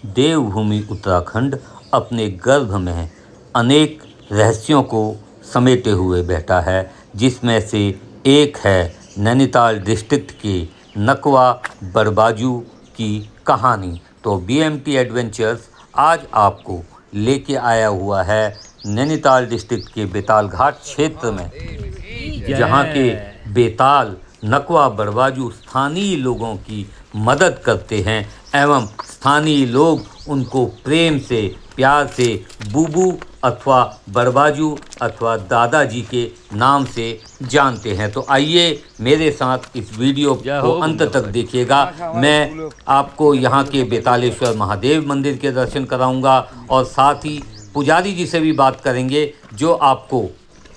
देवभूमि उत्तराखंड अपने गर्भ में अनेक रहस्यों को समेटे हुए बैठा है, जिसमें से एक है नैनीताल डिस्ट्रिक्ट के नकवा बरबाजू की कहानी। तो बीएमटी एडवेंचर्स आज आपको लेके आया हुआ है नैनीताल डिस्ट्रिक्ट के बेताल घाट क्षेत्र में, जहाँ के बेताल नकवा बरबाजू स्थानीय लोगों की मदद करते हैं एवं स्थानीय लोग उनको प्रेम से, प्यार से बूबू अथवा बरबाजू अथवा दादाजी के नाम से जानते हैं। तो आइए मेरे साथ इस वीडियो को अंत तक देखिएगा। मैं आपको यहाँ के बेतालेश्वर महादेव मंदिर के दर्शन कराऊंगा और साथ ही पुजारी जी से भी बात करेंगे, जो आपको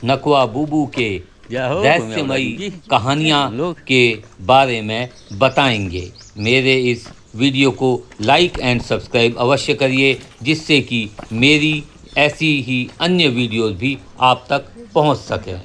नकवा बूबू के रहस्यमयी कहानियाँ के बारे में बताएंगे। मेरे इस वीडियो को लाइक एंड सब्सक्राइब अवश्य करिए, जिससे कि मेरी ऐसी ही अन्य वीडियोस भी आप तक पहुंच सकें।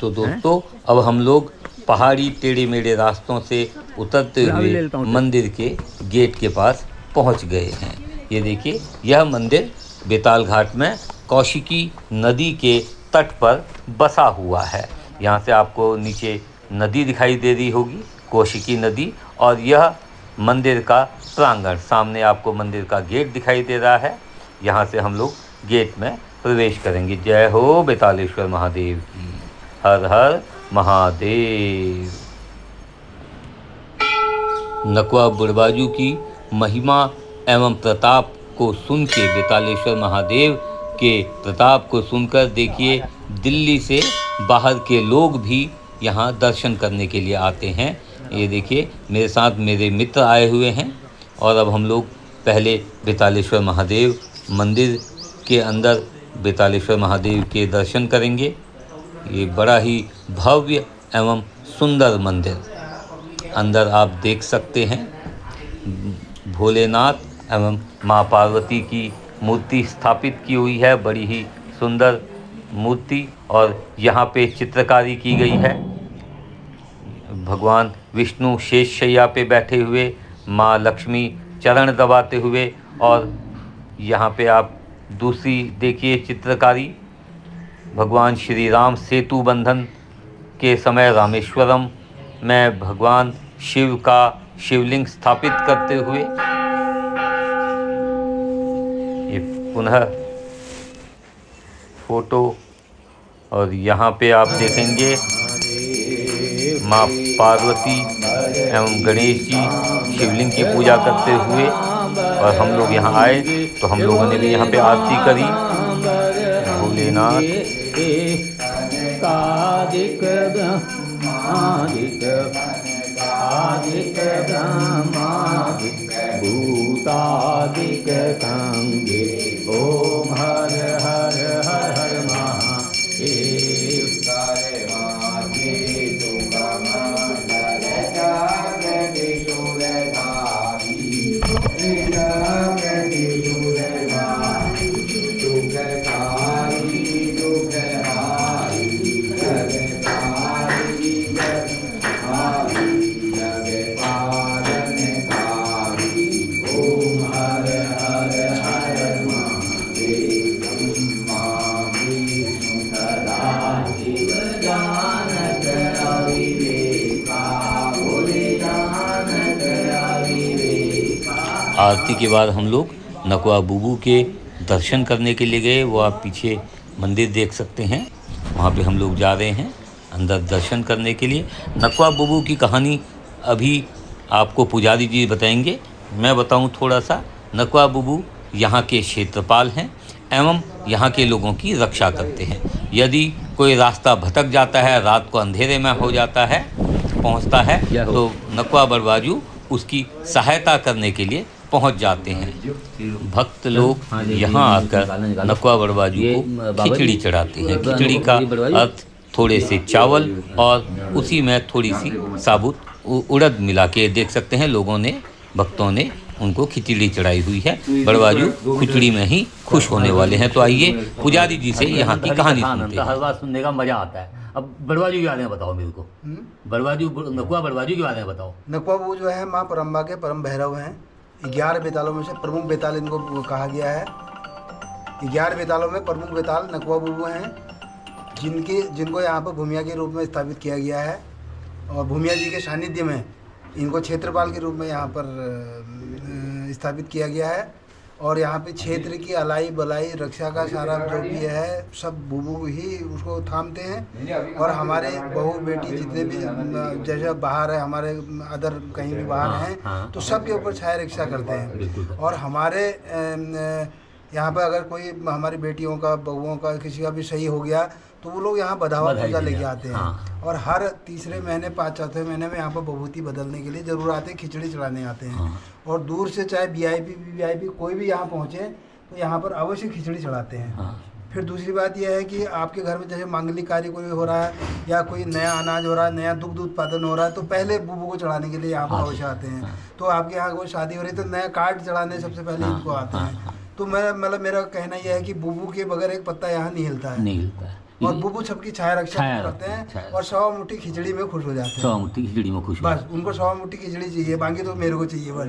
तो दोस्तों, अब हम लोग पहाड़ी टेढ़े मेढ़े रास्तों से उतरते हुए मंदिर के गेट के पास पहुंच गए हैं। ये देखिए, यह मंदिर बेताल घाट में कौशिकी नदी के तट पर बसा हुआ है। यहाँ से आपको नीचे नदी दिखाई दे रही होगी, कौशिकी नदी, और यह मंदिर का प्रांगण। सामने आपको मंदिर का गेट दिखाई दे रहा है। यहाँ से हम लोग गेट में प्रवेश करेंगे। जय हो बेतालेश्वर महादेव की, हर हर महादेव। नकवा बरबाजू की महिमा एवं प्रताप को सुन के, बेतालेश्वर महादेव के प्रताप को सुनकर देखिए, दिल्ली से बाहर के लोग भी यहाँ दर्शन करने के लिए आते हैं। ये देखिए, मेरे साथ मेरे मित्र आए हुए हैं और अब हम लोग पहले बेतालेश्वर महादेव मंदिर के अंदर बेतालेश्वर महादेव के दर्शन करेंगे। ये बड़ा ही भव्य एवं सुंदर मंदिर, अंदर आप देख सकते हैं भोलेनाथ एवं माँ पार्वती की मूर्ति स्थापित की हुई है, बड़ी ही सुंदर मूर्ति। और यहाँ पे चित्रकारी की गई है, भगवान विष्णु शेष शैया पे बैठे हुए, माँ लक्ष्मी चरण दबाते हुए, और यहाँ पे आप दूसरी देखिए चित्रकारी, भगवान श्री राम सेतु बंधन के समय रामेश्वरम में भगवान शिव का शिवलिंग स्थापित करते हुए। ये पुनः फोटो, और यहाँ पे आप देखेंगे माँ पार्वती एवं गणेश जी शिवलिंग की पूजा करते हुए। और हम लोग यहाँ आए तो हम लोगों ने भी यहाँ पे आरती करी। भोलेनाथ ओम हर हर हर हर महादेव। आरती के बाद हम लोग नकवा बूबू के दर्शन करने के लिए गए। वो आप पीछे मंदिर देख सकते हैं, वहाँ पे हम लोग जा रहे हैं अंदर दर्शन करने के लिए। नकवा बूबू की कहानी अभी आपको पुजारी जी बताएंगे। मैं बताऊं थोड़ा सा। नकवा बूबू यहाँ के क्षेत्रपाल हैं एवं यहाँ के लोगों की रक्षा करते हैं। यदि कोई रास्ता भटक जाता है, रात को अंधेरे में हो जाता है, पहुँचता है, तो नकवा बरबाजू उसकी सहायता करने के लिए पहुंच जाते हैं। भक्त लोग यहाँ आकर नकवा बरबाजू को खिचड़ी चढ़ाते हैं। खिचड़ी का अर्थ थोड़े से चावल और उसी में थोड़ी सी साबुत उड़द मिला के, देख सकते हैं लोगों ने, भक्तों ने उनको खिचड़ी चढ़ाई हुई है। बरबाजू खिचड़ी में ही खुश होने वाले हैं। तो आइए पुजारी जी से यहाँ की कहानी सुनते हैं। हर बात सुनने का मजा आता है। अब बरबाजू के बारे में बताओ मेरे को। बरबाजू, नकवा बरबाजू के बारे में बताओ। नकवा बूबू जो है माँ परम्बा के परम भैरव हैं। 11 बेतालों में से प्रमुख बेताल इनको कहा गया है। 11 बेतालों में प्रमुख बेताल नकवा बुबू हैं, जिनको यहाँ पर भूमिया के रूप में स्थापित किया गया है और भूमिया जी के सानिध्य में इनको क्षेत्रपाल के रूप में यहाँ पर स्थापित किया गया है। और यहाँ पे क्षेत्र की अलाई बलाई रक्षा का सारा जो भी है सब बुबू ही उसको थामते हैं। और हमारे बहू बेटी जितने भी जैसे बाहर है, हमारे अदर कहीं भी बाहर हैं तो सब के ऊपर छाया रक्षा करते हैं। और हमारे यहाँ पर अगर कोई हमारी बेटियों का, बहुओं का, किसी का भी सही हो गया तो वो लोग यहाँ बधावा पूजा लेके आते हैं। और हर तीसरे महीने, 5 चौथे महीने में यहाँ पर बभूति बदलने के लिए जरूर आते हैं, खिचड़ी चढ़ाने आते हैं। और दूर से चाहे वीआईपी कोई भी यहाँ पहुँचे तो यहाँ पर अवश्य खिचड़ी चढ़ाते हैं। फिर दूसरी बात यह है कि आपके घर में जैसे मांगलिक कार्य कोई हो रहा है या कोई नया अनाज हो रहा है, नया दुग्ध उत्पादन हो रहा है, तो पहले बुबू को चढ़ाने के लिए यहाँ पर अवश्य आते हैं। तो आपके यहाँ कोई शादी हो रही है तो नया कार्ड चढ़ाने सबसे पहले इनको आते हैं। तो मेरा कहना यह है कि बुबू के बगैर एक पत्ता यहाँ नहीं हिलता है। और बुबू सबकी छाया रक्षा करते हैं और 100 मुट्ठी खिचड़ी में खुश हो जाते हैं। 100 मुट्ठी खिचड़ी में खुश, बस उनको 100 मुट्ठी खिचड़ी चाहिए, बाकी तो मेरे को चाहिए बस,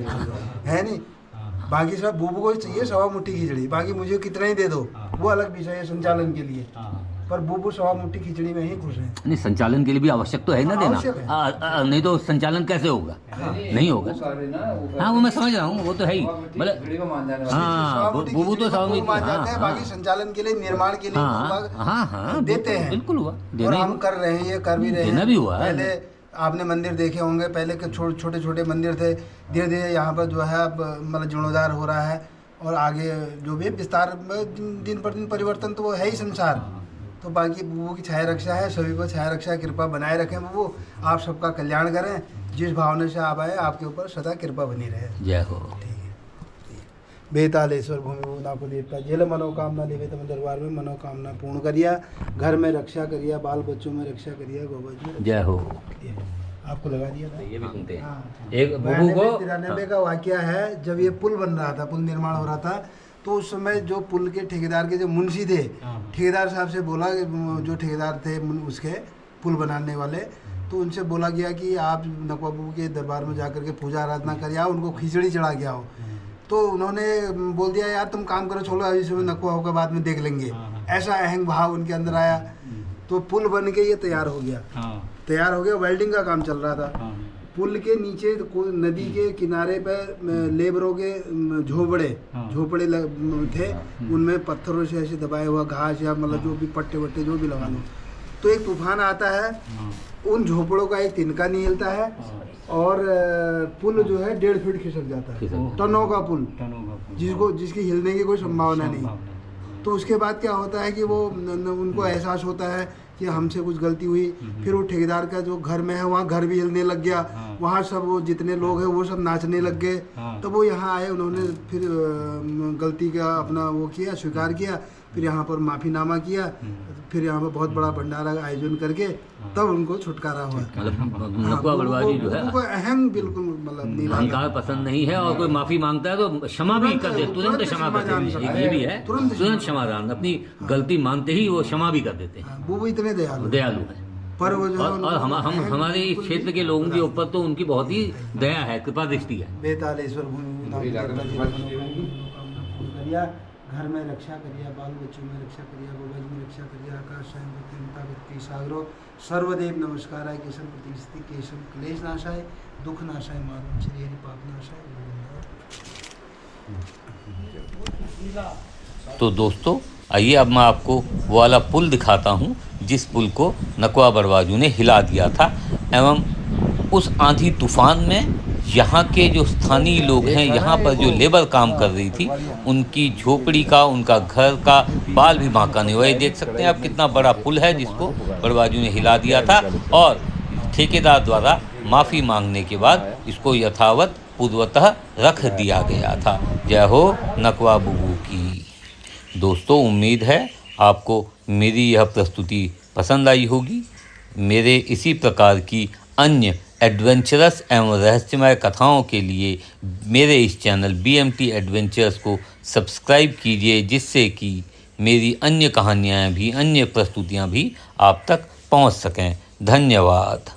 है नहीं। बाकी सब बुबू को चाहिए 100 मुट्ठी खिचड़ी, बाकी मुझे कितना ही दे दो वो अलग विषय है संचालन के लिए। पर बुबू 100 मुट्ठी खिचड़ी में ही खुश है। नहीं, संचालन के लिए भी आवश्यक तो है ना देना, नहीं तो संचालन कैसे होगा? नहीं होगा। हाँ, वो मैं समझ रहा हूँ, वो तो है ही। मतलब हाँ, बुबू तो मान जाते हैं, बाकी संचालन के लिए, निर्माण के लिए देते हैं। बिल्कुल हुआ, और हम कर रहे हैं, ये कर भी रहे हैं। देना भी हुआ। पहले आपने मंदिर देखे होंगे, पहले के छोटे छोटे मंदिर थे, धीरे धीरे यहाँ पर जो है मतलब जीर्णोद्धार हो रहा है। और आगे जो भी विस्तार दिन पर दिन परिवर्तन तो वो है ही संसार। तो बाकी बुबू की छाया रक्षा है, सभी को छाया रक्षा कृपा बनाए रखें। बुबू आप सबका कल्याण करें, जिस भावना से आप आए आपके ऊपर सदा कृपा बनी रहे। जय हो। बेतालेश्वर भूमि नाको देवता जेल मनोकामना लेवे तम दरबार में मनोकामना पूर्ण करिया, घर में रक्षा करिया, बाल बच्चों में रक्षा करिया, गोबर में। जय हो। आपको लगा दिया था, ये भी सुनते हैं। एक बुबू को 93 का वाकया है, जब ये पुल बन रहा था, पुल निर्माण हो रहा था, तो उस समय जो पुल के ठेकेदार के जो मुंशी थे, ठेकेदार साहब से बोला, जो ठेकेदार थे उसके पुल बनाने वाले, तो उनसे बोला गया कि आप नकवा बुबू के दरबार में जाकर के पूजा आराधना कर आओ, उनको खिचड़ी चढ़ा के आओ। तो उन्होंने बोल दिया यार तुम काम करो, छोड़ो, अभी सुबह नकवा होगा, बाद में देख लेंगे। ऐसा अहंग भाव उनके अंदर आया। तो पुल बन के ये तैयार हो गया, वेल्डिंग का काम चल रहा था। पुल के नीचे नदी के किनारे पर लेबरों के झोपड़े थे, उनमें पत्थरों से ऐसे दबाए हुआ घास या मतलब जो भी पट्टे वट्टे जो भी लगा लो। तो एक तूफान आता है, उन झोपड़ों का एक तिनका नहीं हिलता है और पुल जो है 1.5 फीट खिसक जाता है। टनों का पुल जिसकी हिलने की कोई संभावना नहीं। तो उसके बाद क्या होता है कि वो उनको एहसास होता है कि हमसे कुछ गलती हुई। फिर वो ठेकेदार का जो घर में है वहाँ घर भी हिलने लग गया, वहाँ सब वो जितने लोग हैं वो सब नाचने लग गए। तो वो यहाँ आए, उन्होंने फिर गलती का अपना वो किया, स्वीकार किया, फिर यहाँ पर माफ़ीनामा किया, फिर यहाँ पर बहुत बड़ा भंडारा का आयोजन करके तब उनको छुटकारा हुआ। नकवा बड़वाजी जो है अहम बिल्कुल मतलब अहंकार पसंद नहीं है, और कोई माफी मांगता है तो क्षमा भी कर दे, तुरंत क्षमा कर देते हैं। ये भी है, तुरंत क्षमादान, अपनी गलती मानते ही वो क्षमा भी कर देते हैं। वो इतने दयालु है। पर वो जो और हम हमारे इस क्षेत्र के लोगों के ऊपर तो उनकी बहुत ही दया है, कृपा दृष्टि है। बेतालेश्वर घर में रक्षा करिया, बाल बच्चों में रक्षा करिया, गोबज में रक्षा करिया, आकाश स्वयं सागरो सर्वदेव नमस्काराय, केशव प्रतिष्ठि केशव क्लेश नाशाय, दुख नाशाय, मानव श्री हरि पाप नाशाय। तो दोस्तों आइए अब मैं आपको वो वाला पुल दिखाता हूँ जिस पुल को नकवा बड़वाजू ने हिला दिया था। एवं उस आंधी तूफान में यहाँ के जो स्थानीय लोग हैं, यहाँ पर जो लेबर काम कर रही थी, उनकी झोपड़ी का, उनका घर का बाल भी बांका नहीं हुआ। ये देख सकते हैं आप कितना बड़ा पुल है जिसको बड़वाजू ने हिला दिया था, और ठेकेदार द्वारा माफ़ी मांगने के बाद इसको यथावत पूर्वतः रख दिया गया था। जय हो नकवा बुबू की। दोस्तों उम्मीद है आपको मेरी यह प्रस्तुति पसंद आई होगी। मेरे इसी प्रकार की अन्य एडवेंचरस एवं रहस्यमय कथाओं के लिए मेरे इस चैनल BMT एडवेंचर्स को सब्सक्राइब कीजिए, जिससे कि मेरी अन्य कहानियाँ भी, अन्य प्रस्तुतियाँ भी आप तक पहुँच सकें। धन्यवाद।